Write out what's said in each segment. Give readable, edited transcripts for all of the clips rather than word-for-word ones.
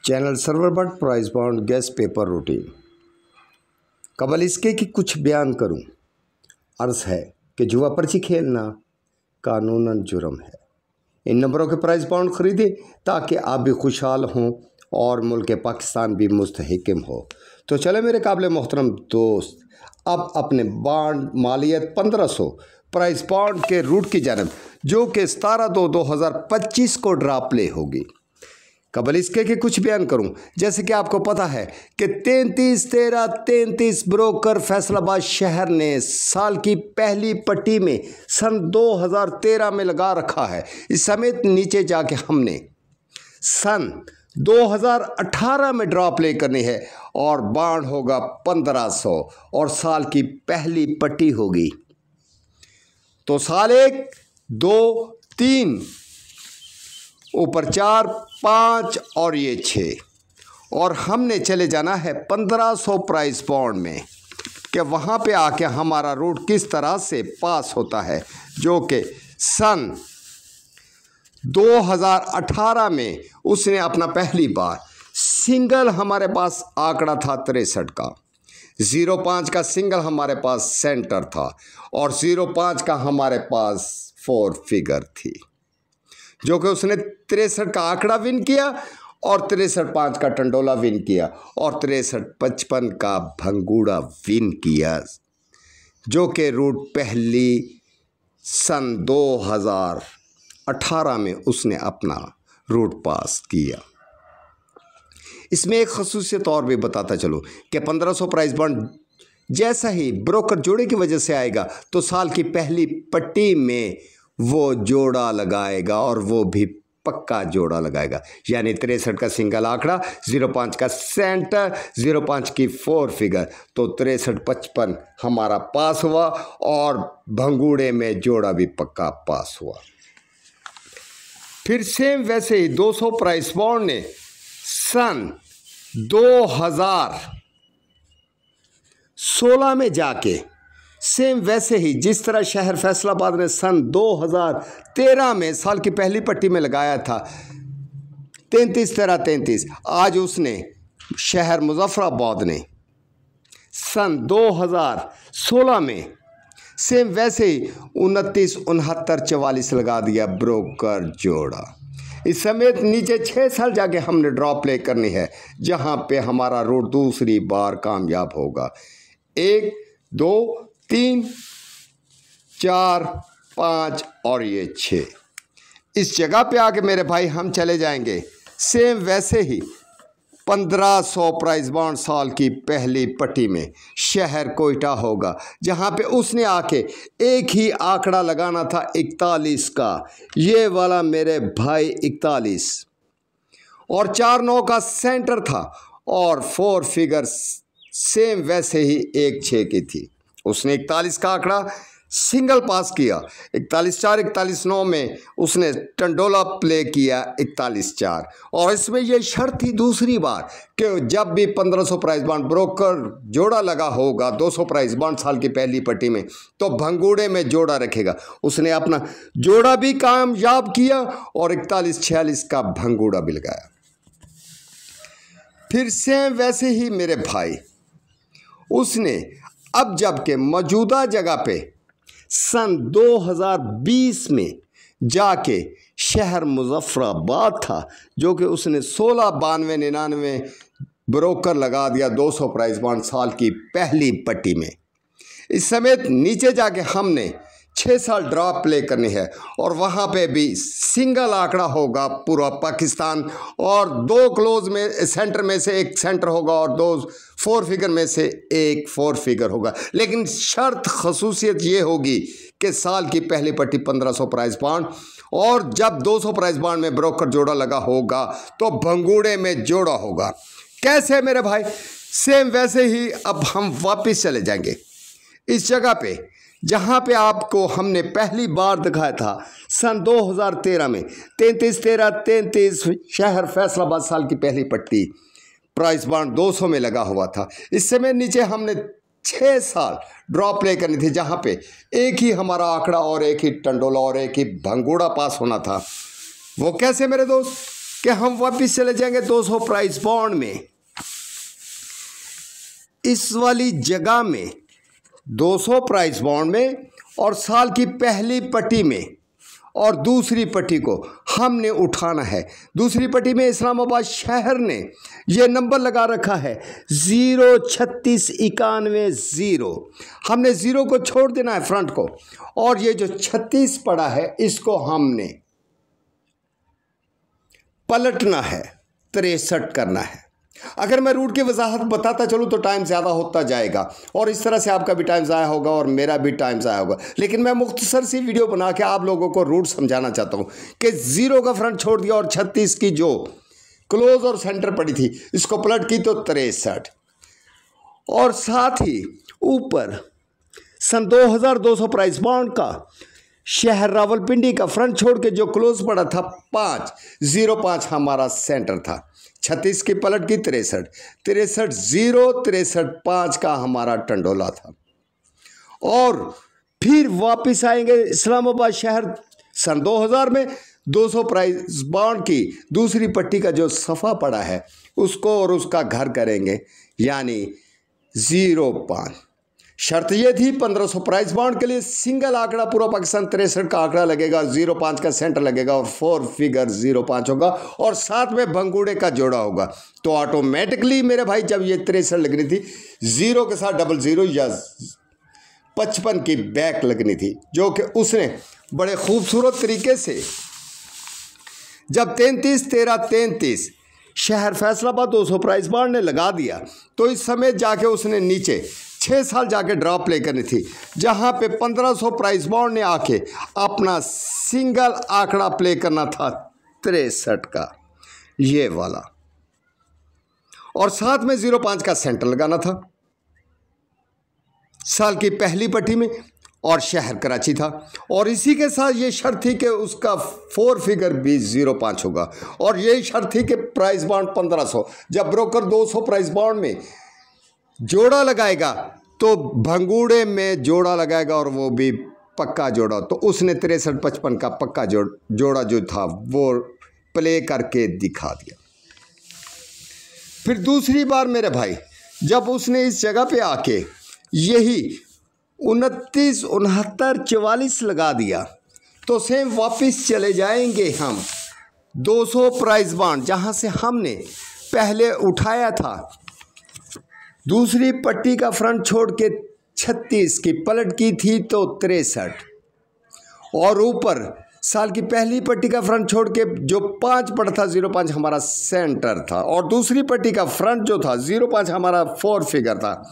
Channel server but price bond gas paper routine कबल इसके कि कुछ बयान करूं। अर्ज़ है कि जुआ पर्ची खेलना कानूनन जुर्म है। इन नंबरों के प्राइस बॉन्ड ख़रीदें ताकि आप भी खुशहाल हों और मुल्क पाकिस्तान भी मुस्तहकम हो। तो चले मेरे काबिल मोहतरम दोस्त, अब अपने बॉन्ड मालियत 1500 प्राइस बॉन्ड के रूट की जानब जो कि 17/2/2025 को ड्रा प्ले होगी। कबल इसके कि कुछ बयान करूं, जैसे कि आपको पता है कि 33/13/33 ब्रोकर फैसलाबाद शहर ने साल की पहली पट्टी में सन 2013 में लगा रखा है। इस समेत नीचे जाके हमने सन 2018 में ड्रॉ प्ले करनी है और बॉन्ड होगा 1500 और साल की पहली पट्टी होगी। तो साल 1, 2, 3 ऊपर 4, 5 और ये 6 और हमने चले जाना है 1500 प्राइस बॉन्ड में कि वहाँ पे आके हमारा रूट किस तरह से पास होता है, जो कि सन 2018 में उसने अपना पहली बार सिंगल हमारे पास आंकड़ा था 63 का, 05 का सिंगल हमारे पास सेंटर था और 05 का हमारे पास 4 फिगर थी, जो कि उसने 63 का आंकड़ा विन किया और 63/5 का टंडोला विन किया और 63/55 का भंगूड़ा विन किया, जो कि रूट पहली सन 2018 में उसने अपना रूट पास किया। इसमें एक खसूसियत और भी बताता चलो कि 1500 प्राइस बॉन्ड जैसा ही ब्रोकर जोड़े की वजह से आएगा तो साल की पहली पट्टी में वो जोड़ा लगाएगा और वो भी पक्का जोड़ा लगाएगा, यानी 63 का सिंगल आंकड़ा, 05 का सेंटर, 05 की 4 फिगर, तो 63/55 हमारा पास हुआ और भंगूड़े में जोड़ा भी पक्का पास हुआ। फिर सेम वैसे ही 200 प्राइस बॉन्ड ने सन 2016 में जाके सेम वैसे ही जिस तरह शहर फैसलाबाद ने सन 2013 में साल की पहली पट्टी में लगाया था 33/13/33, आज उसने शहर मुजफ्फराबाद ने सन 2016 में सेम वैसे ही 29/69/44 लगा दिया ब्रोकर जोड़ा। इस समेत नीचे 6 साल जाके हमने ड्रॉ प्ले करनी है, जहां पे हमारा रूट दूसरी बार कामयाब होगा। 1, 2, 3, 4, 5 और ये 6। इस जगह पे आके मेरे भाई हम चले जाएंगे सेम वैसे ही 1500 प्राइस बॉन्ड साल की पहली पट्टी में शहर कोयटा होगा, जहां पे उसने आके एक ही आंकड़ा लगाना था 41 का, ये वाला मेरे भाई 41, और 4/9 का सेंटर था और 4 फिगर सेम वैसे ही 1/6 की थी। उसने 41 का आंकड़ा सिंगल पास किया, 41/4 41/9 में उसने टंडोला प्ले किया 41/4, और इसमें यह शर्त थी दूसरी बार कि जब भी 1500 प्राइस बॉन्ड ब्रोकर जोड़ा लगा होगा 200 प्राइस बॉन्ड साल की पहली पट्टी में, तो भंगूड़े में जोड़ा रखेगा। उसने अपना जोड़ा भी कामयाब किया और 41/46 का भंगूड़ा भी लगाया। फिर सेम वैसे ही मेरे भाई उसने अब जबकि मौजूदा जगह पे सन 2020 में जाके शहर मुजफ्फराबाद था, जो कि उसने 16/92/99 ब्रोकर लगा दिया 200 प्राइस बॉन्ड साल की पहली पट्टी में। इस समेत नीचे जाके हमने 6 साल ड्रॉ प्ले करनी है और वहाँ पे भी सिंगल आंकड़ा होगा पूरा पाकिस्तान, और 2 क्लोज में सेंटर में से एक सेंटर होगा और 2 4 फिगर में से एक 4 फिगर होगा। लेकिन शर्त खसूसियत ये होगी कि साल की पहली पट्टी 1500 प्राइस बॉन्ड, और जब 200 प्राइस बॉन्ड में ब्रोकर जोड़ा लगा होगा तो भंगूड़े में जोड़ा होगा। कैसे मेरे भाई? सेम वैसे ही अब हम वापस चले जाएंगे इस जगह पे जहाँ पे आपको हमने पहली बार दिखाया था सन 2013 में 33/13/33 शहर फैसलाबाद साल की पहली पट्टी प्राइस बॉन्ड 200 में लगा हुआ था। इस समय नीचे हमने 6 साल ड्रॉ प्ले करनी थी, जहाँ पे एक ही हमारा आंकड़ा और एक ही टंडोला और एक ही भंगूड़ा पास होना था। वो कैसे मेरे दोस्त? कि हम वापस चले जाएंगे 200 प्राइस बॉन्ड में। इस वाली जगह में 200 प्राइस बॉन्ड में और साल की पहली पट्टी में और दूसरी पट्टी को हमने उठाना है। दूसरी पट्टी में इस्लामाबाद शहर ने यह नंबर लगा रखा है 03691 हमने 0 को छोड़ देना है फ्रंट को, और ये जो 36 पड़ा है इसको हमने पलटना है, 63 करना है। अगर मैं रूट की वजाहत बताता चलूँ तो टाइम ज़्यादा होता जाएगा और इस तरह से आपका भी टाइम ज़ाया होगा और मेरा भी टाइम ज़ाया होगा, लेकिन मैं मुख्तसर सी वीडियो बना के आप लोगों को रूट समझाना चाहता हूँ कि 0 का फ्रंट छोड़ दिया और 36 की जो क्लोज और सेंटर पड़ी थी इसको पलट की तो 63, और साथ ही ऊपर सन 2200 प्राइस बॉन्ड का शहर रावलपिंडी का फ्रंट छोड़ के जो क्लोज पड़ा था 505 हमारा सेंटर था। 36 की पलट की 63, 63 0 63 5 का हमारा टंडोला था। और फिर वापस आएंगे इस्लामाबाद शहर सन 2000 में 200 प्राइस बॉन्ड की दूसरी पट्टी का जो सफ़ा पड़ा है उसको और उसका घर करेंगे, यानी 05। शर्त ये थी 1500 प्राइस बॉन्ड के लिए सिंगल आंकड़ा पूरा पाकिस्तान 63 का आंकड़ा लगेगा, 05 का सेंटर लगेगा और 4 फिगर 05 होगा और साथ में भंगूड़े का जोड़ा होगा। तो ऑटोमेटिकली मेरे भाई जब ये 63 लगनी थी 0 के साथ 00 या 55 की बैक लगनी थी, जो कि उसने बड़े खूबसूरत तरीके से जब 33 13 33 शहर फैसलाबाद 200 प्राइस बॉन्ड ने लगा दिया तो इस समय जाके उसने नीचे 6 साल जाके ड्रॉप प्ले करनी थी, जहां पे 1500 प्राइस बॉन्ड ने आके अपना सिंगल आंकड़ा प्ले करना था 63 का ये वाला, और साथ में 05 का सेंटर लगाना था साल की पहली पट्टी में, और शहर कराची था। और इसी के साथ ये शर्त थी कि उसका 4 फिगर भी 05 होगा, और यही शर्त थी कि प्राइस बॉन्ड 1500, जब ब्रोकर 200 प्राइस बॉन्ड में जोड़ा लगाएगा तो भंगूड़े में जोड़ा लगाएगा और वो भी पक्का जोड़ा। तो उसने 63 55 का पक्का जोड़ा जो था वो प्ले करके दिखा दिया। फिर दूसरी बार मेरे भाई जब उसने इस जगह पे आके यही 29 69 44 लगा दिया तो सेम वापस चले जाएंगे हम 200 प्राइस बॉन्ड जहां से हमने पहले उठाया था। दूसरी पट्टी का फ्रंट छोड़ के 36 की पलट की थी तो 63, और ऊपर साल की पहली पट्टी का फ्रंट छोड़ के जो 5 पड़ा था 05 हमारा सेंटर था, और दूसरी पट्टी का फ्रंट जो था 05 हमारा 4 फिगर था।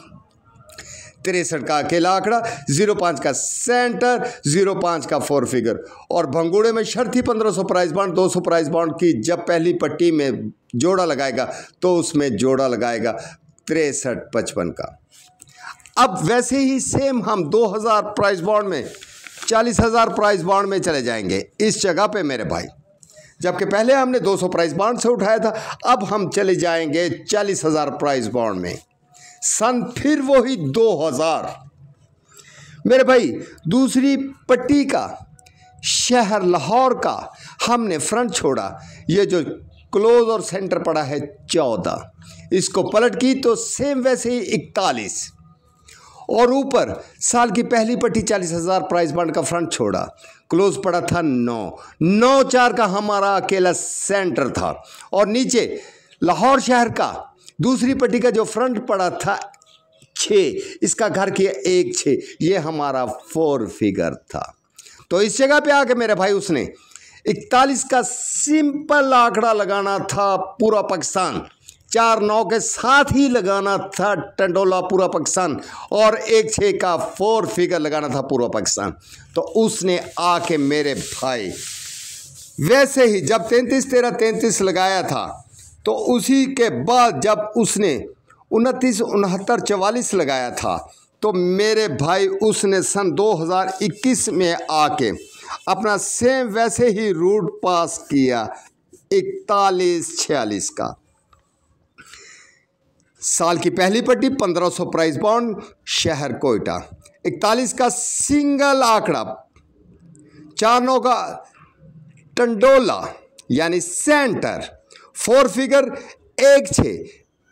63 का अकेला आंकड़ा, 05 का सेंटर, 05 का 4 फिगर, और भंगूड़े में शर्त थी 1500 प्राइस बॉन्ड 200 प्राइस बॉन्ड की, जब पहली पट्टी में जोड़ा लगाएगा तो उसमें जोड़ा लगाएगा 63 55 का। अब वैसे ही सेम हम 2000 प्राइस बॉन्ड में 40,000 प्राइस बॉन्ड में चले जाएंगे इस जगह पे मेरे भाई, जबकि पहले हमने 200 प्राइस बॉन्ड से उठाया था, अब हम चले जाएंगे 40,000 प्राइस बॉन्ड में। सन फिर वही 2000 मेरे भाई दूसरी पट्टी का शहर लाहौर का हमने फ्रंट छोड़ा, ये जो क्लोज और सेंटर पड़ा है 14, इसको पलट की तो सेम वैसे ही 41, और ऊपर साल की पहली पट्टी 40,000 प्राइस बॉन्ड का फ्रंट छोड़ा, क्लोज पड़ा था 9 4 का हमारा अकेला सेंटर था, और नीचे लाहौर शहर का दूसरी पट्टी का जो फ्रंट पड़ा था 6, इसका घर किया 1 6, ये हमारा 4 फिगर था। तो इस जगह पे आके मेरे भाई उसने 41 का सिंपल आंकड़ा लगाना था पूरा पाकिस्तान, 4 9 के साथ ही लगाना था टंडोला पूरा पाकिस्तान, और 1 6 का 4 फिगर लगाना था पूरा पाकिस्तान। तो उसने आके मेरे भाई वैसे ही जब 33 13 33 लगाया था तो उसी के बाद जब उसने 29 69 44 लगाया था तो मेरे भाई उसने सन 2021 में आके अपना सेम वैसे ही रूट पास किया 41 46 का। साल की पहली पट्टी 1500 प्राइस बॉन्ड शहर कोयटा, 41 का सिंगल आंकड़ा, 4 9 का टंडोला यानी सेंटर, 4 फिगर 1-6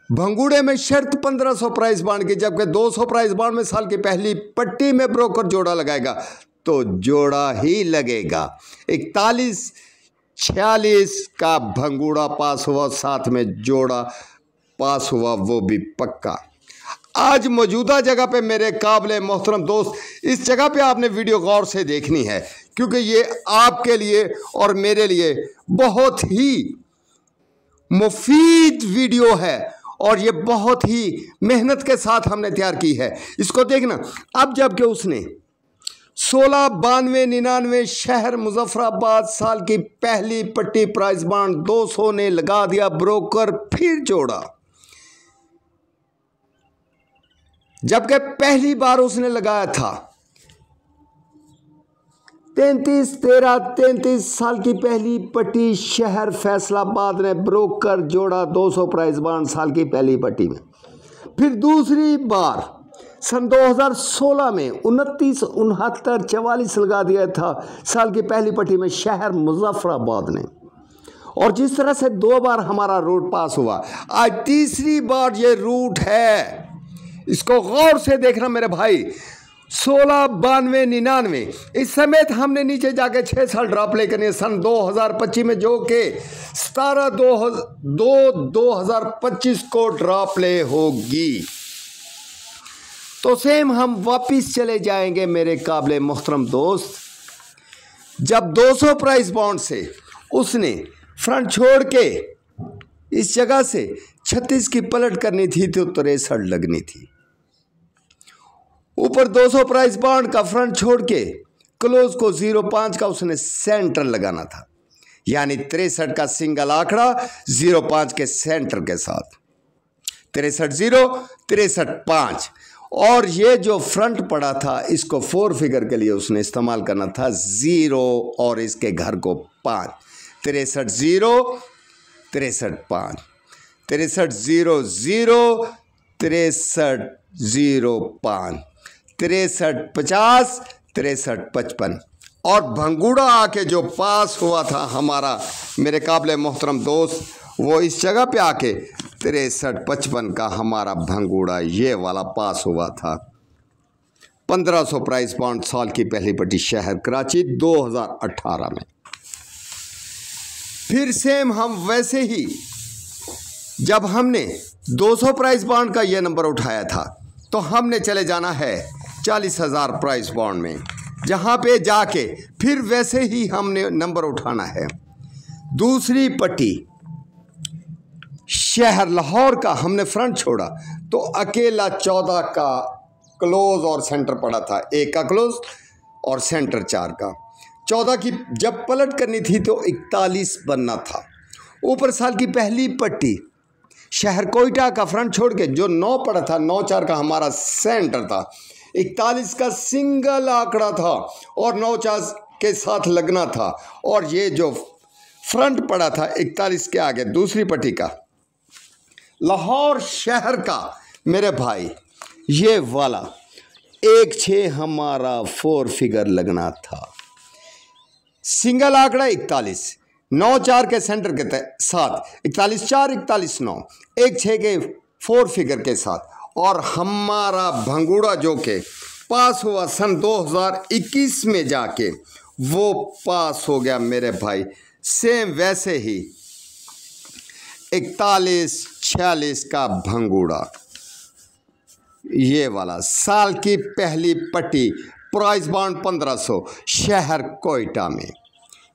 भंगूड़े में शर्त 1500 प्राइस बाउंड की, जबकि 200 प्राइस बाउंड में साल की पहली पट्टी में ब्रोकर जोड़ा लगाएगा तो जोड़ा ही लगेगा। 41-46 का भंगूड़ा पास हुआ, साथ में जोड़ा पास हुआ, वो भी पक्का। आज मौजूदा जगह पे मेरे काबिले मोहतरम दोस्त, इस जगह पे आपने वीडियो गौर से देखनी है, क्योंकि ये आपके लिए और मेरे लिए बहुत ही मुफीद वीडियो है और ये बहुत ही मेहनत के साथ हमने तैयार की है। इसको देखना। अब जबकि उसने 16-92-99 शहर मुजफ्फराबाद साल की पहली पट्टी प्राइस बाउंड 200 ने लगा दिया, ब्रोकर फिर जोड़ा, जबकि पहली बार उसने लगाया था 33-13-33 साल की पहली पट्टी शहर फैसलाबाद ने ब्रोकर जोड़ा 200 प्राइस बाउंड साल की पहली पट्टी में। फिर दूसरी बार सन 2016 में 29-69-44 लगा दिया था साल की पहली पट्टी में शहर मुजफ्फराबाद ने। और जिस तरह से 2 बार हमारा रूट पास हुआ, आज तीसरी बार ये रूट है। इसको गौर से देखना मेरे भाई। 16-92-99 इस समेत हमने नीचे जाके 6 साल ड्रॉप लेकर है सन 2025 में, जो कि 17/2/2025 को ड्रॉप ले होगी। तो सेम हम वापिस चले जाएंगे मेरे काबिले मोहतरम दोस्त। जब 200 प्राइस बाउंड से उसने फ्रंट छोड़ के इस जगह से 36 की पलट करनी थी तो 63 लगनी थी। ऊपर 200 प्राइस बाउंड का फ्रंट छोड़ के क्लोज को 0.5 का उसने सेंटर लगाना था, यानी 63 का सिंगल आंकड़ा 0.5 के सेंटर के साथ 63-0 63-5। और ये जो फ्रंट पड़ा था इसको 4 फिगर के लिए उसने इस्तेमाल करना था 0 और इसके घर को 5। 63-0 63-5 63-0-0 63-0-5 63-50 63-55। और भंगूड़ा आके जो पास हुआ था हमारा मेरे काबिले मोहतरम दोस्त, वो इस जगह पे आके 63-55 का हमारा भंगूड़ा ये वाला पास हुआ था। 1500 प्राइस बाउंड साल की पहली पट्टी शहर कराची 2018 में। फिर सेम हम वैसे ही जब हमने 200 प्राइस बाउंड का ये नंबर उठाया था तो हमने चले जाना है 40,000 प्राइस बाउंड में, जहाँ पे जाके फिर वैसे ही हमने नंबर उठाना है। दूसरी पट्टी शहर लाहौर का हमने फ्रंट छोड़ा तो अकेला 14 का क्लोज और सेंटर पड़ा था, 1 का क्लोज और सेंटर 4 का। 14 की जब पलट करनी थी तो 41 बनना था। ऊपर साल की पहली पट्टी शहर कोयटा का फ्रंट छोड़ के जो 9 पड़ा था, 9-4 का हमारा सेंटर था, 41 का सिंगल आंकड़ा था और 9-4 के साथ लगना था। और ये जो फ्रंट पड़ा था 41 के आगे दूसरी पट्टी का लाहौर शहर का मेरे भाई ये वाला 1-6 हमारा 4 फिगर लगना था। सिंगल आंकड़ा 41, 9-4 के सेंटर के साथ 41-4 41-9, 1-6 के 4 फिगर के साथ। और हमारा भंगूड़ा जो के पास हुआ सन 2021 में जाके वो पास हो गया मेरे भाई। सेम वैसे ही 41-46 का भंगूड़ा ये वाला साल की पहली पट्टी प्राइस बाउंड 1500 शहर कोयटा में,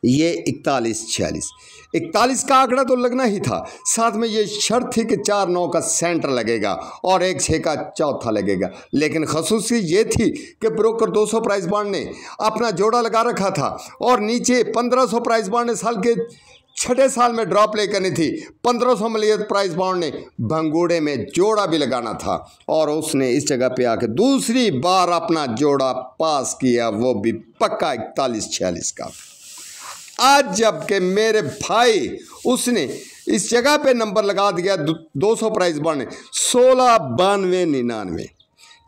ये 41-46 41 का आंकड़ा तो लगना ही था। साथ में ये शर्त थी कि 4-9 का सेंटर लगेगा और 1-6 का चौथा लगेगा। लेकिन खसूसी ये थी कि ब्रोकर 200 प्राइस बाउंड ने अपना जोड़ा लगा रखा था और नीचे 1500 प्राइस बाउंड ने साल के 6ठे साल में ड्रॉप ले करनी थी। 1500 मिलियन प्राइस बाउंड ने भंगूड़े में जोड़ा भी लगाना था और उसने इस जगह पे आके दूसरी बार अपना जोड़ा पास किया, वो भी पक्का 41-46 का। आज जबकि मेरे भाई उसने इस जगह पे नंबर लगा दिया 200 प्राइस बाउंड 16-92-99,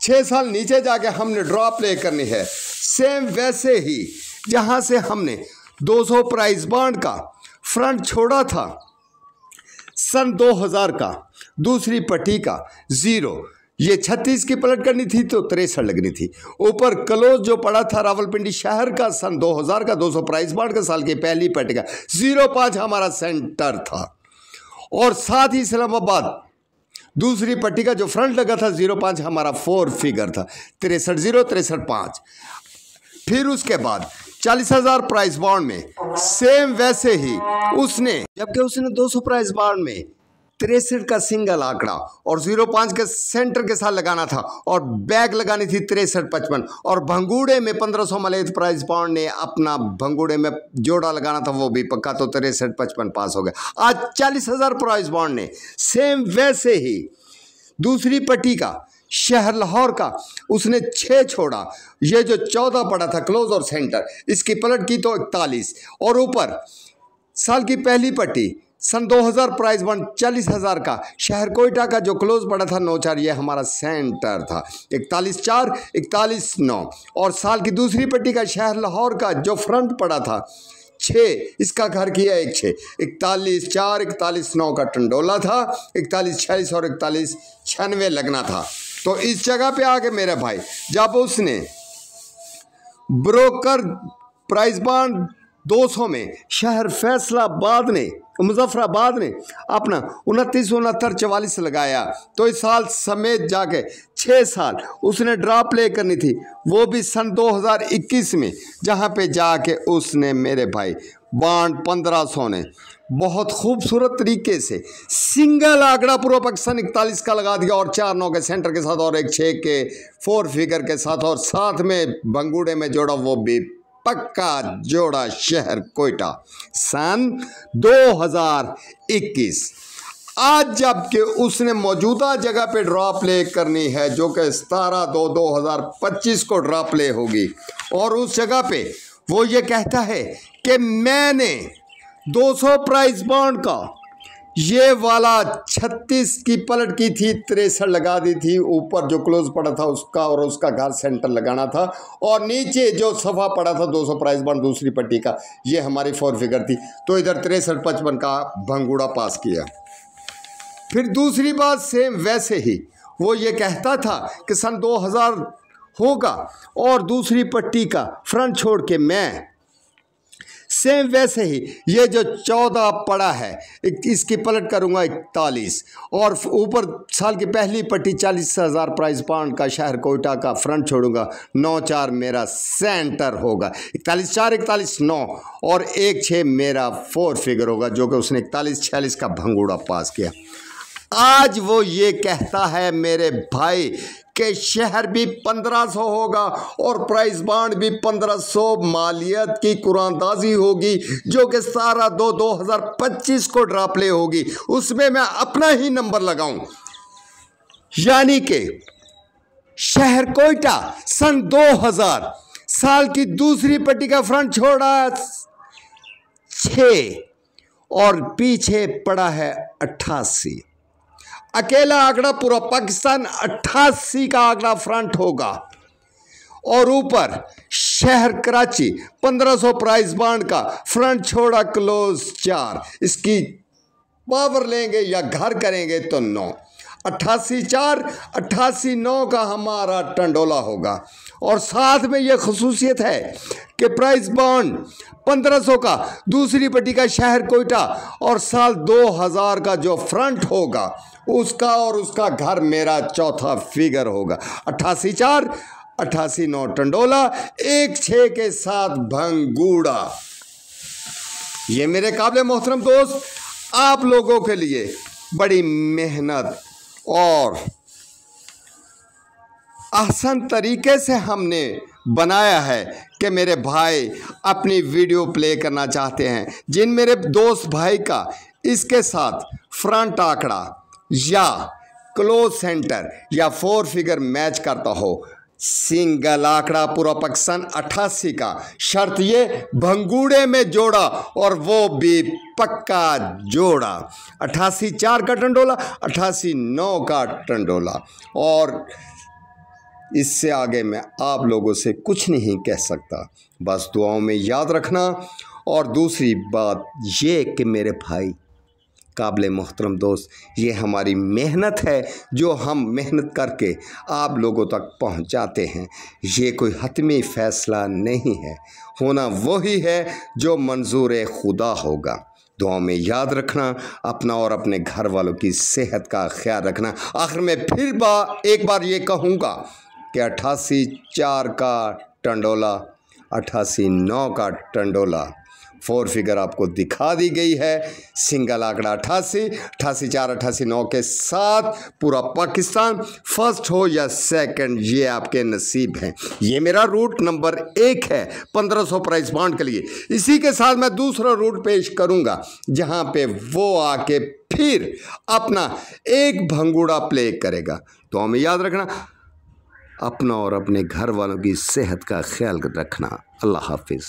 6 साल नीचे जाके हमने ड्रॉप ले करनी है। सेम वैसे ही जहां से हमने 200 प्राइस बाउंड का फ्रंट छोड़ा था सन 2000 का दूसरी पट्टी का 0, ये 36 की पलट करनी थी तो 63 लगनी थी। ऊपर क्लोज जो पड़ा था रावलपिंडी शहर का सन 2000 का 200 प्राइस बांड का साल की पहली पट्टी का 05 हमारा सेंटर था। और साथ ही इस्लामाबाद दूसरी पट्टी का जो फ्रंट लगा था 05 हमारा 4 फिगर था, 63-0 63-5। फिर उसके बाद 40,000 प्राइस बॉन्ड में सेम वैसे ही उसने, जबकि उसने 200 प्राइस बॉन्ड में 63 का सिंगल आंकड़ा और 05 के सेंटर के साथ लगाना था और बैग लगानी थी 63-55 और भंगूड़े में 1500 मलेत प्राइस बॉन्ड ने अपना भंगूड़े में जोड़ा लगाना था, वो भी पक्का, तो 63-55 पास हो गया। आज 40,000 प्राइस बॉन्ड ने सेम वैसे ही दूसरी पट्टी का शहर लाहौर का उसने 6 छोड़ा, ये जो 14 पड़ा था क्लोज और सेंटर, इसकी पलट की तो 41 और ऊपर साल की पहली पट्टी सन 2000 प्राइस बॉन्ड 40,000 का शहर कोयटा का जो क्लोज पड़ा था 94, ये हमारा सेंटर था, 41-4 41-9। और साल की दूसरी पट्टी का शहर लाहौर का जो फ्रंट पड़ा था 6, इसका घर किया 1-6, 41-4 41-9 का टंडोला था, 41-46 और 41-96 लगना था। तो इस जगह पे आके मेरे भाई जब उसने ब्रोकर प्राइस बॉन्ड 200 में शहर फैसलाबाद ने मुजफ्फराबाद ने अपना 29 69 44 लगाया, तो इस साल समेत जाके 6 साल उसने ड्रा प्ले करनी थी, वो भी सन 2021 में, जहाँ पे जाके उसने मेरे भाई बॉन्ड 1500 ने बहुत खूबसूरत तरीके से सिंगल आंकड़ा पूर्व पाकिस्तान 41 का लगा दिया और 4 9 के सेंटर के साथ और 1 6 के 4 फिगर के साथ और साथ में भंगूड़े में जोड़ा, वो भी पक्का जोड़ा शहर कोयटा सन 2021। आज जबकि उसने मौजूदा जगह पे ड्रॉ प्ले करनी है जो कि 17/2/2025 को ड्रॉ प्ले होगी, और उस जगह पे वो ये कहता है कि मैंने 200 प्राइस बॉन्ड का ये वाला 36 की पलट की थी, 63 लगा दी थी, ऊपर जो क्लोज पड़ा था उसका और उसका घर सेंटर लगाना था, और नीचे जो सफ़ा पड़ा था 200 प्राइस बॉन्ड दूसरी पट्टी का, ये हमारी 4 फिगर थी, तो इधर 63-55 का भंगूड़ा पास किया। फिर दूसरी बात सेम वैसे ही वो ये कहता था कि सन 2000 होगा और दूसरी पट्टी का फ्रंट छोड़ के मैं सेम वैसे ही ये जो 14 पड़ा है इसकी पलट करूंगा 41 और ऊपर साल की पहली पट्टी 40,000 प्राइस बॉन्ड का शहर कोयटा का फ्रंट छोड़ूंगा, 9-4 मेरा सेंटर होगा, 41-4 41-9 और 1-6 मेरा 4 फिगर होगा, जो कि उसने 41-46 का भंगूड़ा पास किया। आज वो ये कहता है मेरे भाई कि शहर भी 1500 होगा और प्राइस बॉन्ड भी 1500 मालियत की कुरानदाजी होगी, जो कि सारा 2025 को ड्रा प्ले होगी, उसमें मैं अपना ही नंबर लगाऊं, यानी कि शहर कोयटा सन 2000 साल की दूसरी पट्टी का फ्रंट छोड़ा 6 और पीछे पड़ा है 88। अकेला आंकड़ा पूरा पाकिस्तान 88 का आंकड़ा फ्रंट होगा, और ऊपर शहर कराची 1500 प्राइस बॉन्ड का फ्रंट छोड़ा क्लोज 4, इसकी पावर लेंगे या घर करेंगे तो 9, 88-4 88-9 का हमारा टंडोला होगा। और साथ में यह खसूसियत है कि प्राइस बॉन्ड 1500 का दूसरी पट्टी का शहर कोयटा और साल 2000 का जो फ्रंट होगा उसका और उसका घर मेरा चौथा फिगर होगा, 88-4 88-9 टंडोला, 1-6 के साथ भंगूड़ा। ये मेरे काबिल मोहतरम दोस्त आप लोगों के लिए बड़ी मेहनत और आसान तरीके से हमने बनाया है कि मेरे भाई अपनी वीडियो प्ले करना चाहते हैं, जिन मेरे दोस्त भाई का इसके साथ फ्रंट आंकड़ा या क्लोज सेंटर या 4 फिगर मैच करता हो, सिंगल आंकड़ा पूरा पाकिस्तान 88 का, शर्त ये भंगूड़े में जोड़ा और वो भी पक्का जोड़ा, 88-4 का टंडोला 88-9 का टंडोला। और इससे आगे मैं आप लोगों से कुछ नहीं कह सकता, बस दुआओं में याद रखना। और दूसरी बात ये कि मेरे भाई काबिल मोहतरम दोस्त, ये हमारी मेहनत है जो हम मेहनत करके आप लोगों तक पहुंचाते हैं। ये कोई हतमी फ़ैसला नहीं है, होना वही है जो मंजूर खुदा होगा। दुआ में याद रखना अपना और अपने घर वालों की सेहत का ख्याल रखना। आखिर में फिर एक बार ये कहूँगा कि 88-4 का टंडोला, 88-9 का टंडोला, 4 फिगर आपको दिखा दी गई है। सिंगल आंकड़ा 88, 88-4, 88-9 के साथ पूरा पाकिस्तान फर्स्ट हो या सेकंड, ये आपके नसीब हैं। ये मेरा रूट नंबर 1 है 1500 प्राइस बॉन्ड के लिए। इसी के साथ मैं दूसरा रूट पेश करूंगा जहां पे वो आके फिर अपना एक भंगूड़ा प्ले करेगा। तो हमें याद रखना अपना और अपने घर वालों की सेहत का ख्याल रखना। अल्लाह हाफिज़।